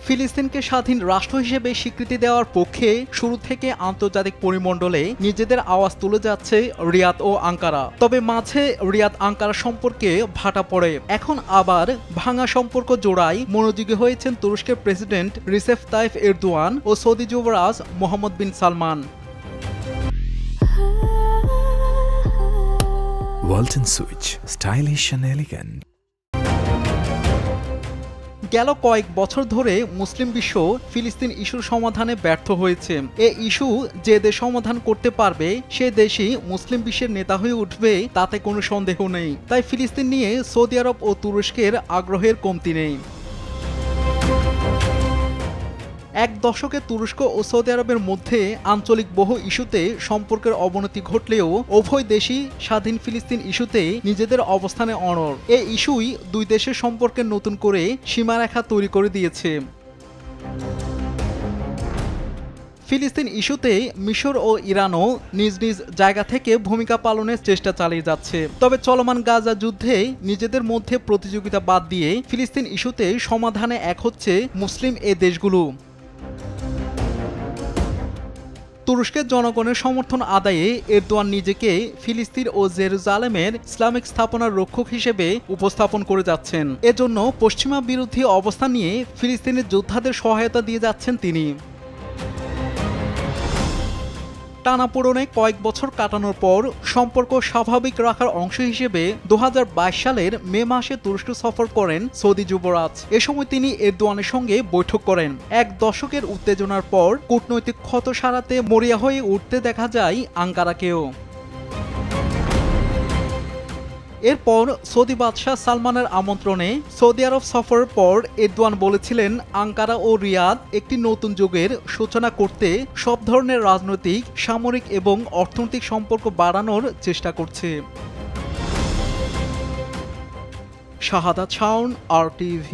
ফিলিস্তিনকে স্বাধীন রাষ্ট্র হিসেবে স্বীকৃতি দেওয়ার পক্ষে শুরু থেকে আন্তর্জাতিক পরিমণ্ডলে নিজেদের আওয়াজ তুলে যাচ্ছে রিয়াদ ও আঙ্কারা। তবে মাঝে রিয়াদ আঙ্কারা সম্পর্কে ভাটা পড়ে। এখন আবার ভাঙা সম্পর্ক জোড়ায় মনোযোগী হয়েছেন তুরস্কের president Recep Tayyip Erdogan O Saudi Yuvraj Mohammad bin Salman. Walton Switch, stylish and elegant. গেল কয়েক বছর ধরে মুসলিম বিশ্ব ফিলিস্তিন ইস্যুর সমাধানে ব্যর্থ হয়েছে। এই ইস্যু যে দেশ সমাধান করতে পারবে সে দেশই মুসলিম বিশ্বের নেতা হয়ে উঠবে, তাতে কোনো সন্দেহ নেই। তাই ফিলিস্তিন নিয়ে সৌদি আরব ও তুরস্কের আগ্রহের কমতি নেই। এক দশকে তুরস্ক ও সৌদি আরবের মধ্যে আঞ্চলিক বহু ইস্যুতে সম্পর্কের অবনতি ঘটলেও উভয় দেশই স্বাধীন ফিলিস্তিন ইস্যুতে নিজেদের অবস্থানে অনড়। এই ইস্যুই দুই দেশের সম্পর্কে নতুন করে সীমারেখা তৈরি করে দিয়েছে। ফিলিস্তিন ইস্যুতে মিশর ও ইরানও নিজ নিজ জায়গা থেকে ভূমিকা পালনের চেষ্টা চালিয়ে যাচ্ছে। তবে চলমান গাজা যুদ্ধে নিজেদের মধ্যে প্রতিযোগিতা বাদ দিয়ে ফিলিস্তিন ইস্যুতে সমাধানে এক হচ্ছে মুসলিম এ দেশগুলো। তুরস্কের জনগণের সমর্থন আদায়ে এরদোয়ান নিজেকে ফিলিস্তিন ও জেরুজালেমের ইসলামিক স্থাপনার রক্ষক হিসেবে উপস্থাপন করে যাচ্ছেন। এজন্য পশ্চিমা বিরোধী অবস্থান নিয়ে ফিলিস্তিনের যোদ্ধাদের সহায়তা দিয়ে যাচ্ছেন তিনি। টানাপোড়েনে কয়েক বছর কাটানোর পর সম্পর্ক স্বাভাবিক রাখার অংশ হিসেবে 2022 সালের মে মাসে তুরস্ক সফর করেন সৌদি যুবরাজ। এ সময় তিনি এরদোয়ানের সঙ্গে বৈঠক করেন। এক দশকের উত্তেজনার পর কূটনৈতিক ক্ষত সারাতে মরিয়া হয়ে উঠতে দেখা যায় আঙ্কারাকেও। এরপর সৌদি বাদশাহ সালমানের আমন্ত্রণে সৌদি আরব সফরের পর এরদোয়ান বলেছিলেন, আঙ্কারা ও রিয়াদ একটি নতুন যুগের সূচনা করতে সব ধরনের রাজনৈতিক, সামরিক এবং অর্থনৈতিক সম্পর্ক বাড়ানোর চেষ্টা করছে। শাহাদাত শাওন, RTV।